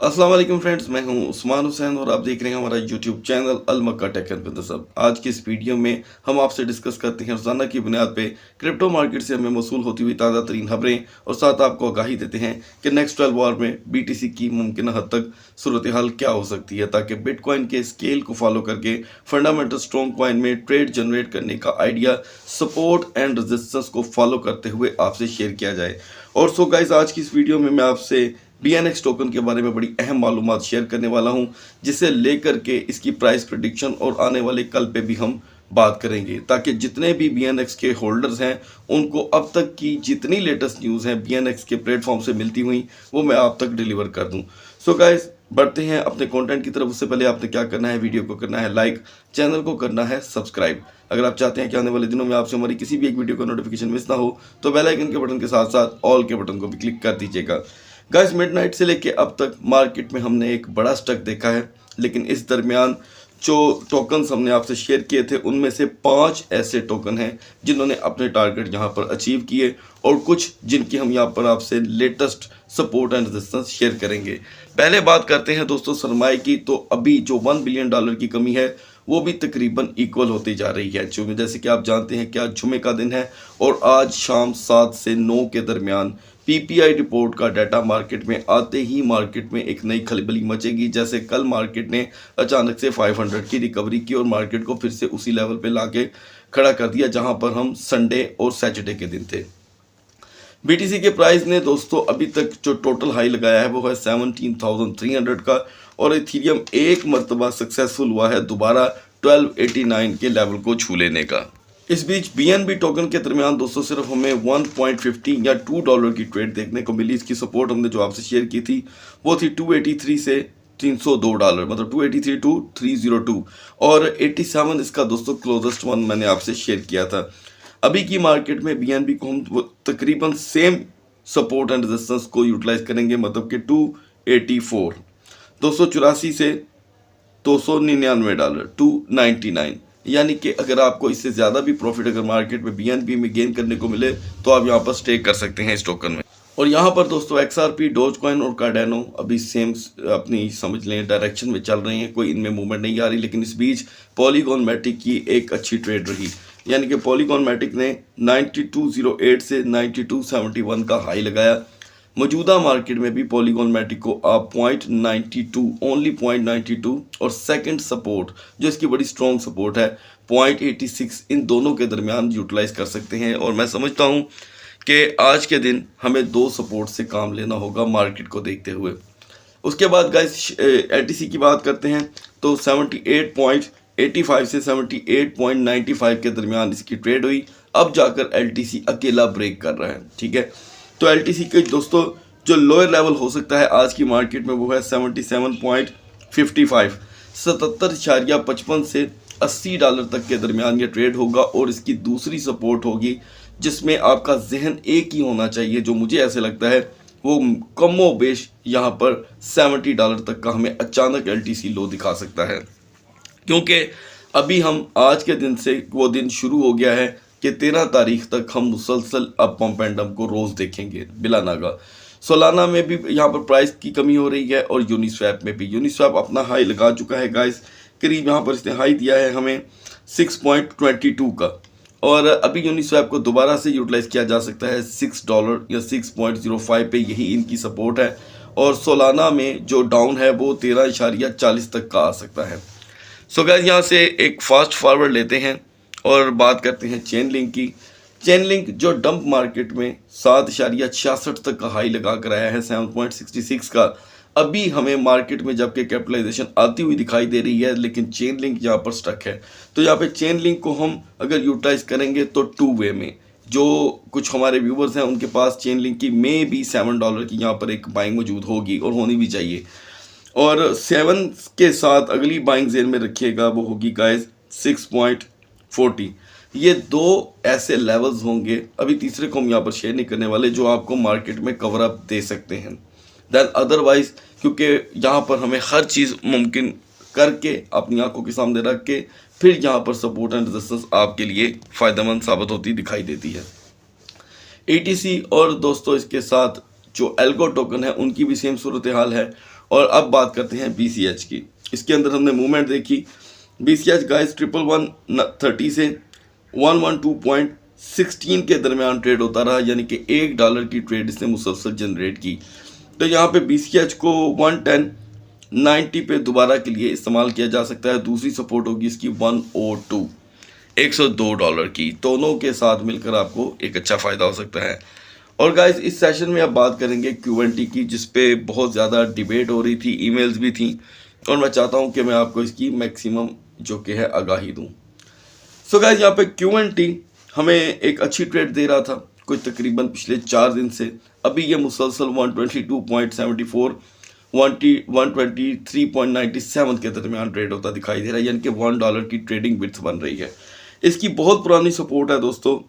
अस्सलाम वालेकुम फ्रेंड्स, मैं हूं उस्मान हुसैन और आप देख रहे हैं हमारा YouTube channel Al Makka tech and business hub. आज की इस वीडियो में हम आपसे डिस्कस करते हैं रोजाना की बुनियाद पे क्रिप्टो मार्केट से हमें मौसूल होती हुई ताज़ा तरीन खबरें और साथ आपको आगाही देते हैं कि नेक्स्ट 12 आवर में BTC की मुमकिन हद तक सूरत हाल क्या हो सकती है, ताकि बिटकॉइन के स्केल को फॉलो करके फंडामेंटल स्ट्रॉन्ग कॉइन में ट्रेड जनरेट करने का आइडिया सपोर्ट एंड रेजिस्टेंस को फॉलो करते हुए आपसे शेयर किया जाए। और सो गाइस, आज की इस वीडियो में मैं आपसे BNX टोकन के बारे में बड़ी अहम मालूमात शेयर करने वाला हूं, जिसे लेकर के इसकी प्राइस प्रेडिक्शन और आने वाले कल पे भी हम बात करेंगे, ताकि जितने भी BNX के होल्डर्स हैं उनको अब तक की जितनी लेटेस्ट न्यूज़ हैं BNX के प्लेटफॉर्म से मिलती हुई वो मैं आप तक डिलीवर कर दूं। सो गाइस, बढ़ते हैं अपने कंटेंट की तरफ। उससे पहले आपने क्या करना है, वीडियो को करना है लाइक, चैनल को करना है सब्सक्राइब। अगर आप चाहते हैं कि आने वाले दिनों में आपसे हमारी किसी भी एक वीडियो का नोटिफिकेशन मिस ना हो तो बेल आइकन के बटन के साथ साथ ऑल के बटन को भी क्लिक कर दीजिएगा। गाइस, मिडनाइट से लेके अब तक मार्केट में हमने एक बड़ा स्टक देखा है, लेकिन इस दरमियान जो टोकन्स हमने आपसे शेयर किए थे उनमें से 5 ऐसे टोकन हैं जिन्होंने अपने टारगेट यहाँ पर अचीव किए और कुछ जिनकी हम यहाँ पर आपसे latest support and resistance share करेंगे। पहले बात करते हैं दोस्तों सरमाए की। तो अभी जो $1 बिलियन की कमी है वो भी तकरीबन इक्वल होती जा रही है, जो जैसे कि आप जानते हैं कि आज जुमे का दिन है और आज शाम 7 से 9 के दरमियान PPI रिपोर्ट का डाटा मार्केट में आते ही मार्केट में एक नई खलबली मचेगी। जैसे कल मार्केट ने अचानक से 500 की रिकवरी की और मार्केट को फिर से उसी लेवल पे लाके खड़ा कर दिया जहां पर हम संडे और सैटरडे के दिन थे। BTC के प्राइस ने दोस्तों अभी तक जो टोटल हाई लगाया है वो है 17,300 का, और इथीरियम एक मरतबा सक्सेसफुल हुआ है दोबारा 1289 के लेवल को छू लेने का। इस बीच BNB टोकन के दरमियान दोस्तों सिर्फ हमें 1.50 या $2 की ट्रेड देखने को मिली। इसकी सपोर्ट हमने जो आपसे शेयर की थी वो थी 283 से $302, मतलब 283 टू 302, और 87 इसका दोस्तों क्लोजेस्ट वन मैंने आपसे शेयर किया था। अभी की मार्केट में BNB को हम तकरीबन सेम सपोर्ट एंड रेजिस्टेंस को यूटिलाइज करेंगे, मतलब कि 284, 284 से $299, 299, यानी कि अगर आपको इससे ज़्यादा भी प्रॉफिट अगर मार्केट में BNB में गेन करने को मिले तो आप यहाँ पर स्टे कर सकते हैं इस टोकन में। और यहाँ पर दोस्तों XRP, डोजकॉइन और कार्डेनो अभी सेम अपनी समझ लें डायरेक्शन में चल रहे हैं, कोई इनमें मूवमेंट नहीं आ रही। लेकिन इस बीच पॉलीगॉन मैटिक की एक अच्छी ट्रेड रही, यानी कि पॉलीगॉन मैटिक ने 9208 से 9271 का हाई लगाया। मौजूदा मार्केट में भी पॉलीगॉन मैटिक को आप 0.92, ओनली 0.92 और सेकंड सपोर्ट जो इसकी बड़ी स्ट्रॉन्ग सपोर्ट है 0.86, इन दोनों के दरमियान यूटिलाइज कर सकते हैं। और मैं समझता हूं कि आज के दिन हमें 2 सपोर्ट से काम लेना होगा मार्केट को देखते हुए। उसके बाद गाइस LTC की बात करते हैं तो 78.85 से 78.95 के दरमियान इसकी ट्रेड हुई। अब जाकर LTC अकेला ब्रेक कर रहा है, ठीक है। तो LTC के दोस्तों जो लोअर लेवल हो सकता है आज की मार्केट में वो है 77.55, 77.55 से $80 तक के दरमियान ये ट्रेड होगा। और इसकी दूसरी सपोर्ट होगी जिसमें आपका जहन एक ही होना चाहिए, जो मुझे ऐसे लगता है वो कमो बेश यहाँ पर $70 तक का हमें अचानक LTC लो दिखा सकता है, क्योंकि अभी हम आज के दिन से वो दिन शुरू हो गया है कि 13 तारीख तक हम मुसलसल अप पंप एंड डंप को रोज़ देखेंगे बिला नागा। सोलाना में भी यहाँ पर प्राइस की कमी हो रही है और यूनिस्वैप में भी। यूनिस्वैप अपना हाई लगा चुका है गाइस, करीब यहाँ पर इसने हाई दिया है हमें 6.22 का, और अभी यूनिस्वैप को दोबारा से यूटिलाइज किया जा सकता है $6 या 6.05 पे, यही इनकी सपोर्ट है। और सोलाना में जो डाउन है वो 13.40 तक का आ सकता है। सो गाइस, यहाँ से एक फास्ट फॉरवर्ड लेते हैं और बात करते हैं चेन लिंक की। चेन लिंक जो डंप मार्केट में 7.66 तक का हाई लगा कर आया है 7.66 का, अभी हमें मार्केट में जबकि कैपिटलाइजेशन आती हुई दिखाई दे रही है, लेकिन चेन लिंक यहाँ पर स्टक है। तो यहाँ पे चेन लिंक को हम अगर यूटिलाइज करेंगे तो 2 वे में, जो कुछ हमारे व्यूवर्स हैं उनके पास चेन लिंक की में भी $7 की यहाँ पर एक बाइंग मौजूद होगी और होनी भी चाहिए। और 7 के साथ अगली बाइंग जेन में रखिएगा, वो होगी गाइस 6.40। ये 2 ऐसे लेवल्स होंगे, अभी तीसरे को हम यहाँ पर शेयर नहीं करने वाले, जो आपको मार्केट में कवर अप दे सकते हैं। दैन अदरवाइज, क्योंकि यहाँ पर हमें हर चीज़ मुमकिन करके अपनी आंखों के सामने रख के फिर यहाँ पर सपोर्ट एंड रेजिस्टेंस आपके लिए फ़ायदेमंद साबित होती दिखाई देती है। ETC और दोस्तों इसके साथ जो एल्गो टोकन है उनकी भी सेम सूरत हाल है, और अब बात करते हैं BCH की। इसके अंदर हमने मूवमेंट देखी। BCH गाइस 1130 से 112.16 के दरमियान ट्रेड होता रहा, यानी कि $1 की ट्रेड इसने मुसलसल जनरेट की। तो यहाँ पे BCH को 110.90 पे दोबारा के लिए इस्तेमाल किया जा सकता है। दूसरी सपोर्ट होगी इसकी 102 $102 की। दोनों के साथ मिलकर आपको एक अच्छा फ़ायदा हो सकता है। और गाइस इस सेशन में अब बात करेंगे Q&A की, जिस पे बहुत ज़्यादा डिबेट हो रही थी, ईमेल्स भी थी, और मैं चाहता हूं कि मैं आपको इसकी मैक्सिमम जो कि है आगाही दूं। सो गाइस यहाँ पे Q&A हमें एक अच्छी ट्रेड दे रहा था कुछ तकरीबन पिछले 4 दिन से। अभी ये मुसलसल 122.74 123.97 के दरमियान ट्रेड होता दिखाई दे रहा है, यानी कि $1 की ट्रेडिंग विड्थ बन रही है। इसकी बहुत पुरानी सपोर्ट है दोस्तों,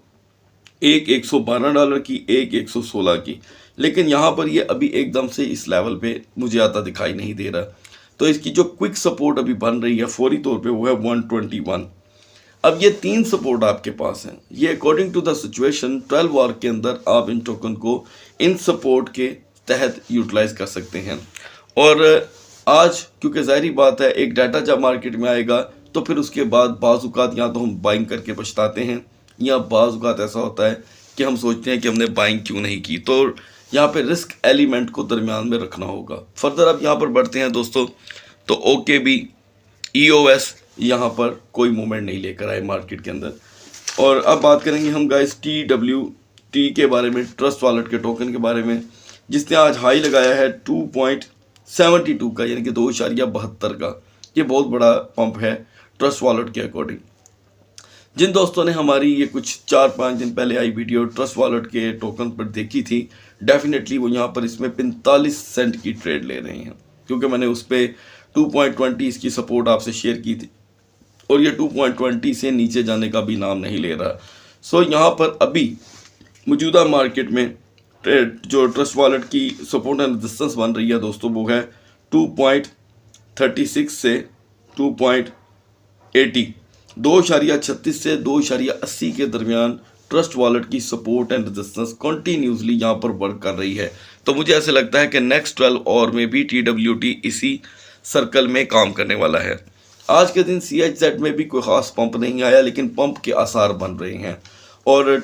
एक $112 की, एक 116 की, लेकिन यहाँ पर ये अभी एकदम से इस लेवल पे मुझे आता दिखाई नहीं दे रहा। तो इसकी जो क्विक सपोर्ट अभी बन रही है फौरी तौर पे वो है 121। अब ये 3 सपोर्ट आपके पास हैं। ये according to the situation 12 hour के अंदर आप इन टोकन को इन सपोर्ट के तहत यूटिलाइज कर सकते हैं। और आज क्योंकि ज़ाहिरी बात है एक डाटा जब मार्केट में आएगा तो फिर उसके बाद बाज़ या तो हम बाइंग करके पछताते हैं, या बाज़ ऐसा होता है कि हम सोचते हैं कि हमने बाइंग क्यों नहीं की। तो यहाँ पे रिस्क एलिमेंट को दरमियान में रखना होगा। फर्दर अब यहाँ पर बढ़ते हैं दोस्तों, तो OKB EOS यहाँ पर कोई मूवमेंट नहीं लेकर आए मार्केट के अंदर। और अब बात करेंगे हम गाइस TWT के बारे में, ट्रस्ट वॉलेट के टोकन के बारे में, जिसने आज हाई लगाया है 2.72 का, यानी कि 2.72 का। ये बहुत बड़ा पंप है ट्रस्ट वॉलेट के अकॉर्डिंग। जिन दोस्तों ने हमारी ये कुछ 4-5 दिन पहले आई वीडियो ट्रस्ट वॉलेट के टोकन पर देखी थी, डेफिनेटली वो यहाँ पर इसमें 45 सेंट की ट्रेड ले रहे हैं, क्योंकि मैंने उस पर 2.20 इसकी सपोर्ट आपसे शेयर की थी, और ये 2.20 से नीचे जाने का भी नाम नहीं ले रहा। सो यहाँ पर अभी मौजूदा मार्केट में ट्रेड जो ट्रस्ट वॉलेट की सपोर्ट एंड रेजिस्टेंस बन रही है दोस्तों, वो है 2.36 से 2.80, 2.36 से 2.80 के दरमियान ट्रस्ट वॉलेट की सपोर्ट एंड रेजिस्टेंस कंटिन्यूसली यहाँ पर वर्क कर रही है। तो मुझे ऐसे लगता है कि नेक्स्ट 12 आवर में भी TWT इसी सर्कल में काम करने वाला है। आज के दिन CHZ में भी कोई ख़ास पंप नहीं आया, लेकिन पंप के आसार बन रहे हैं। और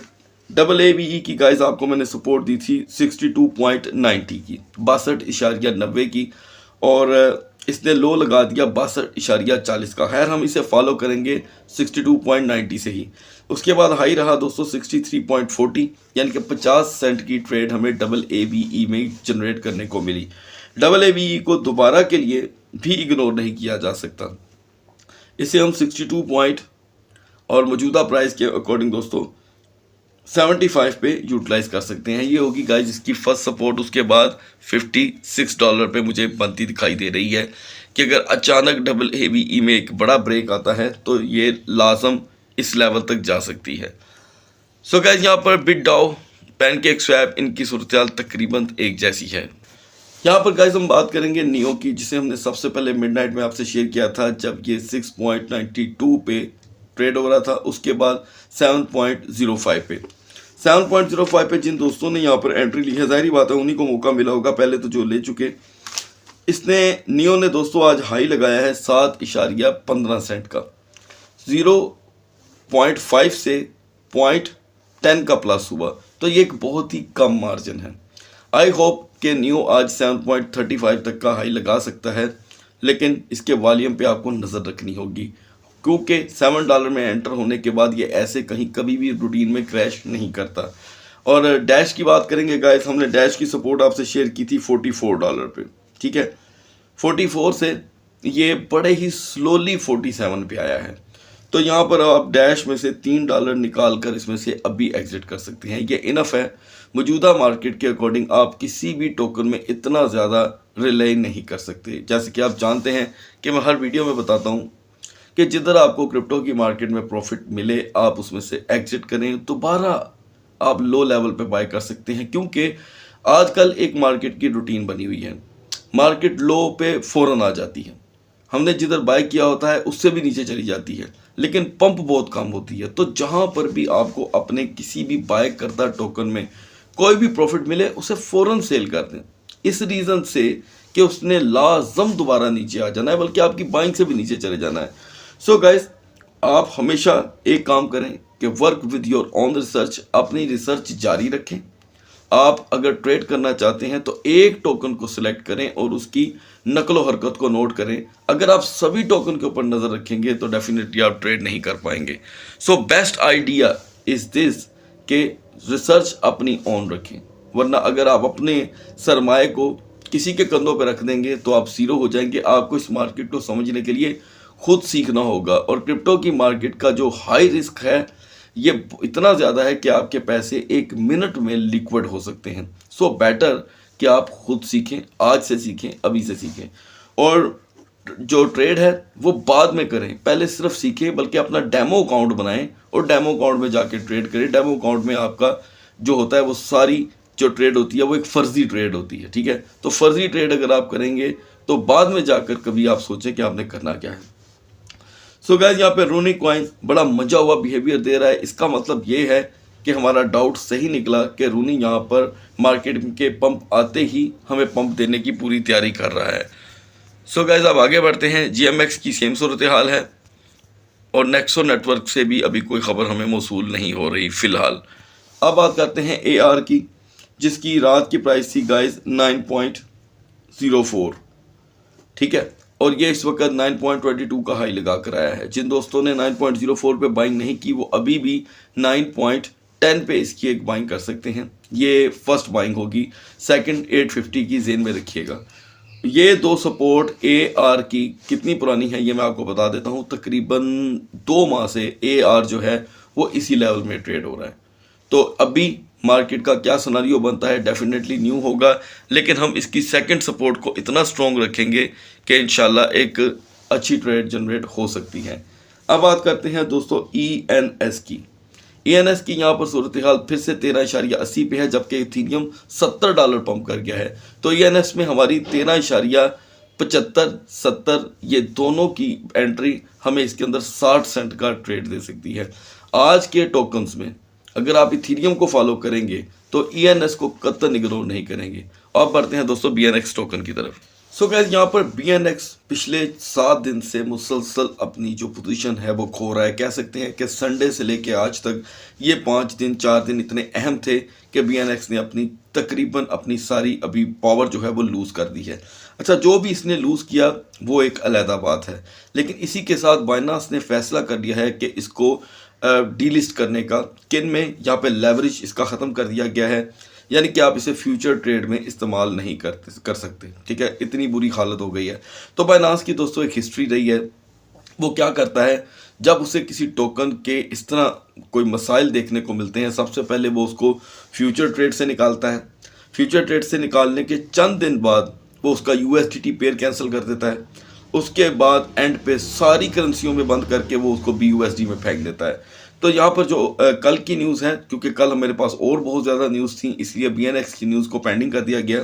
AAVE की गाइस आपको मैंने सपोर्ट दी थी 62.90 की, 62.90 की, और इसने लो लगा दिया 62.40 का। खैर हम इसे फॉलो करेंगे 62.90 से ही। उसके बाद हाई रहा दोस्तों 63.40, यानी कि 50 सेंट की ट्रेड हमें AAVE में जनरेट करने को मिली। AAVE को दोबारा के लिए भी इग्नोर नहीं किया जा सकता। इसे हम 62 और मौजूदा प्राइस के अकॉर्डिंग दोस्तों 75 पे यूटिलाइज कर सकते हैं। ये होगी गाइस इसकी फर्स्ट सपोर्ट। उसके बाद $56 पे मुझे बनती दिखाई दे रही है कि अगर अचानक AAVE में एक बड़ा ब्रेक आता है तो ये लाजम इस लेवल तक जा सकती है। सो गाइस यहाँ पर BitDAO, PancakeSwap, इनकी सूरत तकरीबन एक जैसी है। यहाँ पर गाइस हम बात करेंगे नियो की, जिसे हमने सबसे पहले मिडनाइट में आपसे शेयर किया था जब ये 6.92 पे ट्रेड हो रहा था। उसके बाद 7.05 पे 7.05 पे जिन दोस्तों ने यहाँ पर एंट्री ली है, जाहिर बात है उन्हीं को मौका मिला होगा पहले तो जो ले चुके। इसने नियो ने दोस्तों आज हाई लगाया है 7.15 सेंट का, 0.5 से 0.10 का प्लस हुआ, तो ये एक बहुत ही कम मार्जिन है। आई होप कि नियो आज 7.35 तक का हाई लगा सकता है, लेकिन इसके वॉल्यूम पे आपको नज़र रखनी होगी, क्योंकि $7 में एंटर होने के बाद ये ऐसे कहीं कभी भी रूटीन में क्रैश नहीं करता। और डैश की बात करेंगे गाइस, हमने डैश की सपोर्ट आपसे शेयर की थी $44 पे, ठीक है। 44 से ये बड़े ही स्लोली 47 पे आया है। तो यहाँ पर आप डैश में से $3 निकाल कर इसमें से अभी एग्जिट कर सकते हैं। ये इनफ है। मौजूदा मार्केट के अकॉर्डिंग आप किसी भी टोकन में इतना ज़्यादा रिलाई नहीं कर सकते। जैसे कि आप जानते हैं कि मैं हर वीडियो में बताता हूँ कि जिधर आपको क्रिप्टो की मार्केट में प्रॉफिट मिले आप उसमें से एग्जिट करें, दोबारा आप लो लेवल पे बाय कर सकते हैं, क्योंकि आजकल एक मार्केट की रूटीन बनी हुई है। मार्केट लो पे फ़ौरन आ जाती है, हमने जिधर बाय किया होता है उससे भी नीचे चली जाती है, लेकिन पंप बहुत कम होती है। तो जहाँ पर भी आपको अपने किसी भी बाय करता टोकन में कोई भी प्रॉफिट मिले उसे फ़ौरन सेल कर दें। इस रीज़न से कि उसने लाजम दोबारा नीचे आ जाना है, बल्कि आपकी बाइंग से भी नीचे चले जाना है। सो गाइस, आप हमेशा एक काम करें कि work with your own research, अपनी रिसर्च जारी रखें। आप अगर ट्रेड करना चाहते हैं तो एक टोकन को सिलेक्ट करें और उसकी नकलो हरकत को नोट करें। अगर आप सभी टोकन के ऊपर नज़र रखेंगे तो डेफिनेटली आप ट्रेड नहीं कर पाएंगे। So best idea is this कि रिसर्च अपनी ऑन रखें, वरना अगर आप अपने सरमाए को किसी के कंधों पर रख देंगे तो आप ज़ीरो हो जाएंगे। आपको इस मार्केट को समझने के लिए खुद सीखना होगा, और क्रिप्टो की मार्केट का जो हाई रिस्क है ये इतना ज़्यादा है कि आपके पैसे एक मिनट में लिक्विड हो सकते हैं। सो बेटर कि आप खुद सीखें, आज से सीखें, अभी से सीखें, और जो ट्रेड है वो बाद में करें, पहले सिर्फ सीखें, बल्कि अपना डेमो अकाउंट बनाएं और डेमो अकाउंट में जाके ट्रेड करें। डेमो अकाउंट में आपका जो होता है वो सारी जो ट्रेड होती है वो एक फ़र्जी ट्रेड होती है, ठीक है। तो फ़र्जी ट्रेड अगर आप करेंगे तो बाद में जाकर कभी आप सोचें कि आपने करना क्या है। सो गाइस, यहाँ पे रूनी कॉइन बड़ा मजा हुआ बिहेवियर दे रहा है। इसका मतलब ये है कि हमारा डाउट सही निकला कि रूनी यहाँ पर मार्केट के पंप आते ही हमें पंप देने की पूरी तैयारी कर रहा है। सो गाइस, अब आगे बढ़ते हैं। GMX की सेम सूरत हाल है, और नेक्सो नेटवर्क से भी अभी कोई खबर हमें मौसूल नहीं हो रही फ़िलहाल। अब बात करते हैं AR की, जिसकी रात की प्राइस थी गाइस 9.04, ठीक है, और ये इस वक्त 9.22 का हाई लगा कर आया है। जिन दोस्तों ने 9.04 पे बाइंग नहीं की वो अभी भी 9.10 पे इसकी एक बाइंग कर सकते हैं। ये फर्स्ट बाइंग होगी, सेकंड 850 की जेन में रखिएगा। ये दो सपोर्ट AR की कितनी पुरानी है ये मैं आपको बता देता हूँ। तकरीबन 2 माह से AR जो है वो इसी लेवल में ट्रेड हो रहा है। तो अभी मार्केट का क्या सिनारियो बनता है, डेफिनेटली न्यू होगा, लेकिन हम इसकी सेकंड सपोर्ट को इतना स्ट्रॉन्ग रखेंगे कि इंशाल्लाह एक अच्छी ट्रेड जनरेट हो सकती है। अब बात करते हैं दोस्तों ENS की। ENS की यहाँ पर सूरत हाल फिर से 13.80 पे है, जबकि इथीरियम $70 पंप कर गया है। तो ENS में हमारी 13.75 70 ये दोनों की एंट्री हमें इसके अंदर 60 सेंट का ट्रेड दे सकती है। आज के टोकन्स में अगर आप इथीरियम को फॉलो करेंगे तो ENS को कतई इग्नोर नहीं करेंगे। अब बढ़ते हैं दोस्तों BNX टोकन की तरफ। सो गाइस, यहाँ पर BNX पिछले 7 दिन से मुसलसल अपनी जो पोजीशन है वो खो रहा है। कह सकते हैं कि संडे से लेके आज तक ये 5 दिन 4 दिन इतने अहम थे कि BNX ने तकरीबन अपनी सारी अभी पावर जो है वो लूज़ कर दी है। अच्छा, जो भी इसने लूज़ किया वो एक अलहदा बात है, लेकिन इसी के साथ बाइनांस ने फैसला कर लिया है कि इसको डीलिस्ट करने का। किन में यहाँ पे लेवरेज इसका ख़त्म कर दिया गया है, यानी कि आप इसे फ्यूचर ट्रेड में इस्तेमाल नहीं कर सकते, ठीक है। इतनी बुरी हालत हो गई है। तो बाइनांस की दोस्तों एक हिस्ट्री रही है, वो क्या करता है जब उसे किसी टोकन के इस तरह कोई मसाइल देखने को मिलते हैं, सबसे पहले वो उसको फ्यूचर ट्रेड से निकालता है। फ्यूचर ट्रेड से निकालने के चंद दिन बाद वो उसका USDT पेयर कैंसिल कर देता है। उसके बाद एंड पे सारी करेंसियों में बंद करके वो उसको BUSD में फेंक देता है। तो यहाँ पर जो कल की न्यूज़ है, क्योंकि कल मेरे पास और बहुत ज़्यादा न्यूज़ थी इसलिए BNX की न्यूज़ को पेंडिंग कर दिया गया।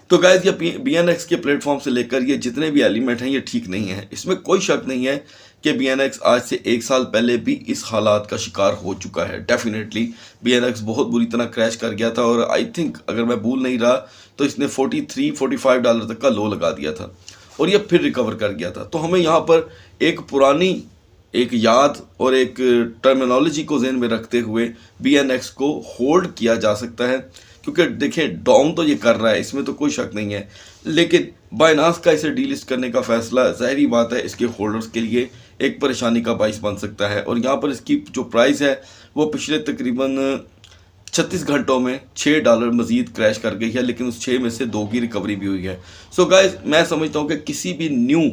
तो गाइस, ये BNX के प्लेटफॉर्म से लेकर ये जितने भी एलिमेंट हैं ये ठीक नहीं है। इसमें कोई शक नहीं है कि BNX आज से 1 साल पहले भी इस हालात का शिकार हो चुका है। डेफिनेटली BNX बहुत बुरी तरह क्रैश कर गया था, और आई थिंक अगर मैं भूल नहीं रहा तो इसने $43-45 तक का लो लगा दिया था, और ये फिर रिकवर कर गया था। तो हमें यहाँ पर एक पुरानी एक याद और एक टर्मिनोलॉजी को ज़हन में रखते हुए BNX को होल्ड किया जा सकता है, क्योंकि देखें डाउन तो ये कर रहा है, इसमें तो कोई शक नहीं है, लेकिन बाइनांस का इसे डीलिस्ट करने का फैसला ज़ाहिरी बात है इसके होल्डर्स के लिए एक परेशानी का बाइस बन सकता है। और यहाँ पर इसकी जो प्राइस है वो पिछले तकरीबन 36 घंटों में $6 मज़ीद क्रैश कर गई है, लेकिन उस 6 में से 2 की रिकवरी भी हुई है। सो गाइस, मैं समझता हूँ कि किसी भी न्यू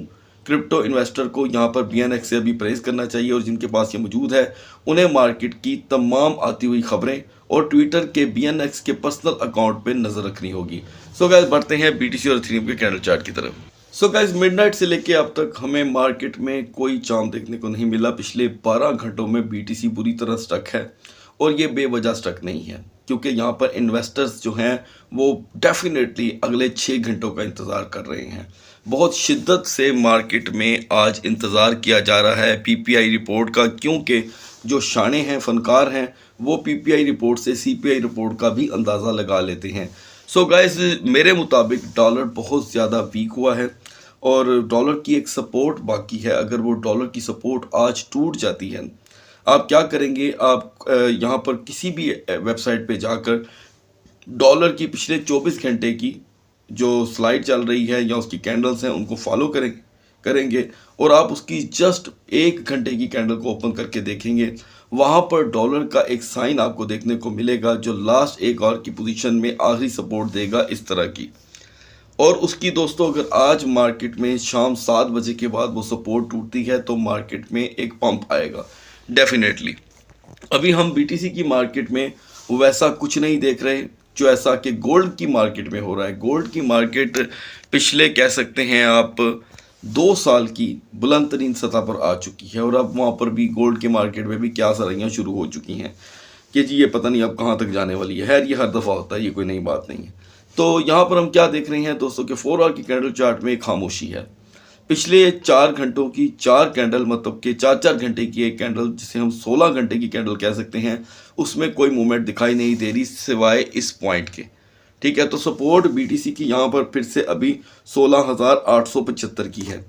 क्रिप्टो इन्वेस्टर को यहाँ पर BNX से अभी परहेज़ करना चाहिए, और जिनके पास ये मौजूद है उन्हें मार्केट की तमाम आती हुई खबरें और ट्विटर के BNX के पर्सनल अकाउंट पे नज़र रखनी होगी। सो गाइस, बढ़ते हैं BTC और इथेरियम के कैंडल चार्ट की तरफ। सो गाइस, मिडनाइट से लेके अब तक हमें मार्केट में कोई चांद देखने को नहीं मिला। पिछले 12 घंटों में BTC बुरी तरह स्टक है, और ये बेवजह स्टक नहीं है, क्योंकि यहाँ पर इन्वेस्टर्स जो हैं वो डेफिनेटली अगले 6 घंटों का इंतज़ार कर रहे हैं। बहुत शिद्दत से मार्केट में आज इंतज़ार किया जा रहा है PPI रिपोर्ट का, क्योंकि जो शाने हैं, फनकार हैं, वो PPI रिपोर्ट से CPI रिपोर्ट का भी अंदाज़ा लगा लेते हैं। सो गाइस, मेरे मुताबिक डॉलर बहुत ज़्यादा वीक हुआ है और डॉलर की एक सपोर्ट बाकी है। अगर वो डॉलर की सपोर्ट आज टूट जाती है, आप क्या करेंगे? आप यहाँ पर किसी भी वेबसाइट पे जाकर डॉलर की पिछले 24 घंटे की जो स्लाइड चल रही है या उसकी कैंडल्स हैं उनको फॉलो करेंगे और आप उसकी जस्ट 1 घंटे की कैंडल को ओपन करके देखेंगे। वहाँ पर डॉलर का एक साइन आपको देखने को मिलेगा जो लास्ट 1 आवर की पोजीशन में आखिरी सपोर्ट देगा इस तरह की। और उसकी दोस्तों, अगर आज मार्केट में शाम 7 बजे के बाद वो सपोर्ट टूटती है तो मार्केट में एक पंप आएगा डेफिनेटली। अभी हम बीटीसी की मार्केट में वैसा कुछ नहीं देख रहे जो ऐसा कि गोल्ड की मार्केट में हो रहा है। गोल्ड की मार्केट पिछले कह सकते हैं आप 2 साल की बुलंद तरीन सतह पर आ चुकी है और अब वहाँ पर भी गोल्ड के मार्केट में भी क्या सराइयाँ शुरू हो चुकी हैं कि जी ये पता नहीं अब कहाँ तक जाने वाली है। खैर, ये हर दफ़ा होता है, ये कोई नई बात नहीं है। तो यहाँ पर हम क्या देख रहे हैं दोस्तों कि 4 आवर की कैंडल चार्ट में खामोशी है। पिछले 4 घंटों की 4 कैंडल, मतलब कि 4-4 घंटे की एक कैंडल, जिसे हम 16 घंटे की कैंडल कह सकते हैं, उसमें कोई मूवमेंट दिखाई नहीं दे रही सिवाय इस पॉइंट के। ठीक है, तो सपोर्ट बीटीसी की यहाँ पर फिर से अभी 16,875 की है।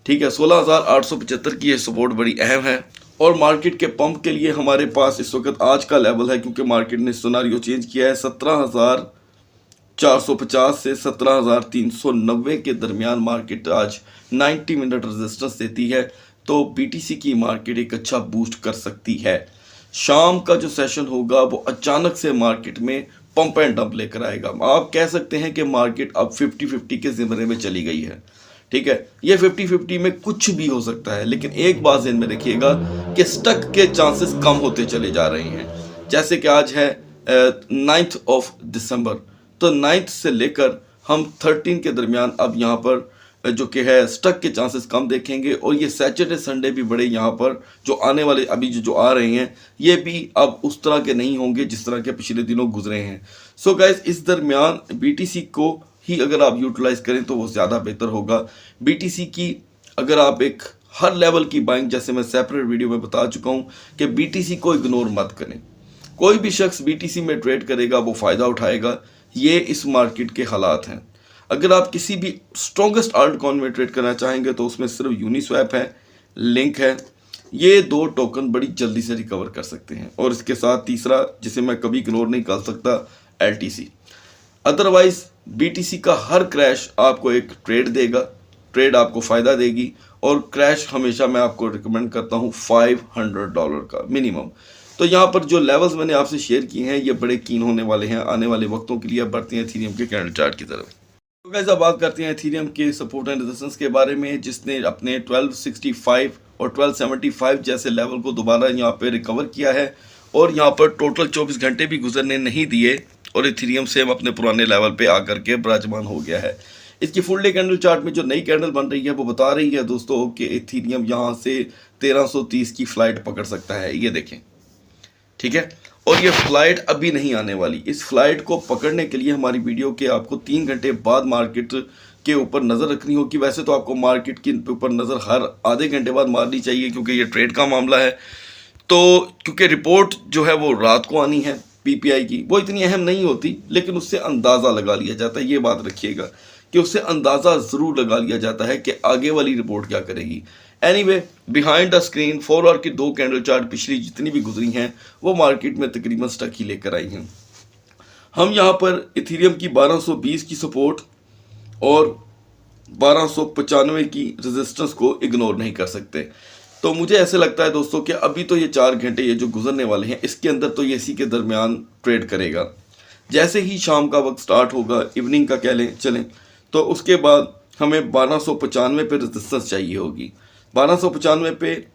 ठीक है, 16,875 की ये सपोर्ट बड़ी अहम है। और मार्केट के पंप के लिए हमारे पास इस वक्त आज का लेवल है, क्योंकि मार्केट ने सिनेरियो चेंज किया है, 17,450 से 17,390 के दरमियान मार्केट आज 90 मिनट रेजिस्टेंस देती है। तो बीटीसी की मार्केट एक अच्छा बूस्ट कर सकती है। शाम का जो सेशन होगा वो अचानक से मार्केट में पंप एंड डंप लेकर आएगा। आप कह सकते हैं कि मार्केट अब 50-50 के ज़िमरे में चली गई है। ठीक है, ये 50-50 में कुछ भी हो सकता है, लेकिन एक बात ध्यान में रखिएगा कि स्टक के चांसेस कम होते चले जा रहे हैं। जैसे कि आज है 9 दिसंबर, तो 9 से लेकर हम 13 के दरमियान अब यहाँ पर जो कि है स्टक के चांसेस कम देखेंगे। और ये सैटरडे संडे भी बड़े यहाँ पर जो आने वाले अभी जो आ रहे हैं ये भी अब उस तरह के नहीं होंगे जिस तरह के पिछले दिनों गुजरे हैं। सो गाइस, इस दरमियान बीटीसी को ही अगर आप यूटिलाइज करें तो वो ज़्यादा बेहतर होगा। बीटीसी की अगर आप एक हर लेवल की बाइंग, जैसे मैं सेपरेट वीडियो में बता चुका हूँ कि बीटीसी को इग्नोर मत करें। कोई भी शख्स बीटीसी में ट्रेड करेगा वो फ़ायदा उठाएगा। ये इस मार्केट के हालात हैं। अगर आप किसी भी स्ट्रॉन्गेस्ट आल्ट कॉइन में ट्रेड करना चाहेंगे तो उसमें सिर्फ यूनिस्वैप है, लिंक है। ये 2 टोकन बड़ी जल्दी से रिकवर कर सकते हैं। और इसके साथ तीसरा, जिसे मैं कभी इग्नोर नहीं कर सकता, LTC। अदरवाइज बीटीसी का हर क्रैश आपको एक ट्रेड देगा, ट्रेड आपको फ़ायदा देगी। और क्रैश हमेशा मैं आपको रिकमेंड करता हूँ $500 का मिनिमम। तो यहाँ पर जो लेवल्स मैंने आपसे शेयर किए हैं ये बड़े कीन होने वाले हैं आने वाले वक्तों के लिए। अब बढ़ते हैं एथेरियम के कैंडल चार्ट की तरफ। तो गाइस, अब बात करते हैं एथेरियम के सपोर्ट एंड रेजिस्टेंस के बारे में, जिसने अपने 1265 और 1275 जैसे लेवल को दोबारा यहाँ पे रिकवर किया है। और यहाँ पर टोटल 24 घंटे भी गुजरने नहीं दिए और एथेरियम सेम अपने पुराने लेवल पे आकर के विराजमान हो गया है। इसकी फुल डे कैंडल चार्ट में जो नई कैंडल बन रही है वो बता रही है दोस्तों कि एथेरियम यहाँ से 1330 की फ्लाइट पकड़ सकता है। ये देखें, ठीक है। और ये फ्लाइट अभी नहीं आने वाली। इस फ्लाइट को पकड़ने के लिए हमारी वीडियो के आपको 3 घंटे बाद मार्केट के ऊपर नज़र रखनी होगी। वैसे तो आपको मार्केट के ऊपर नज़र हर आधे घंटे बाद मारनी चाहिए, क्योंकि ये ट्रेड का मामला है। तो क्योंकि रिपोर्ट जो है वो रात को आनी है PPI की, वो इतनी अहम नहीं होती, लेकिन उससे अंदाज़ा लगा लिया जाता है। ये बात रखिएगा कि उससे अंदाज़ा ज़रूर लगा लिया जाता है कि आगे वाली रिपोर्ट क्या करेगी। Anyway, behind the screen 4 hour की 2 कैंडल चार्ट पिछली जितनी भी गुजरी हैं वो मार्केट में तकरीबन स्टक ही लेकर आई हैं। हम यहाँ पर इथेरियम की 1220 की सपोर्ट और 1295 की रेजिस्टेंस को इग्नोर नहीं कर सकते। तो मुझे ऐसे लगता है दोस्तों कि अभी तो ये 4 घंटे ये जो गुजरने वाले हैं इसके अंदर तो ये इसी के दरमियान ट्रेड करेगा। जैसे ही शाम का वक्त स्टार्ट होगा, इवनिंग का कह लें चलें, तो उसके बाद हमें 1295 पे रेजिस्टेंस चाहिए होगी। 1295 पे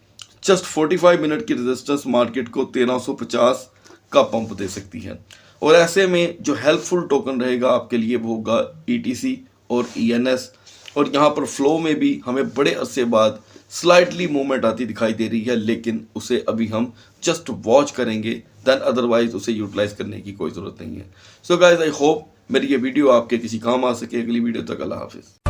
जस्ट 45 मिनट की रेजिस्टेंस मार्केट को 1350 का पंप दे सकती है। और ऐसे में जो हेल्पफुल टोकन रहेगा आपके लिए वो होगा ETC और ENS। और यहाँ पर फ्लो में भी हमें बड़े अरसे बाद स्लाइटली मूवमेंट आती दिखाई दे रही है, लेकिन उसे अभी हम जस्ट वॉच करेंगे, देन अदरवाइज उसे यूटिलाइज करने की कोई ज़रूरत नहीं है। सो गाइज, आई होप मेरी ये वीडियो आपके किसी काम आ सके। अगली वीडियो तक अल्लाह हाफिज़।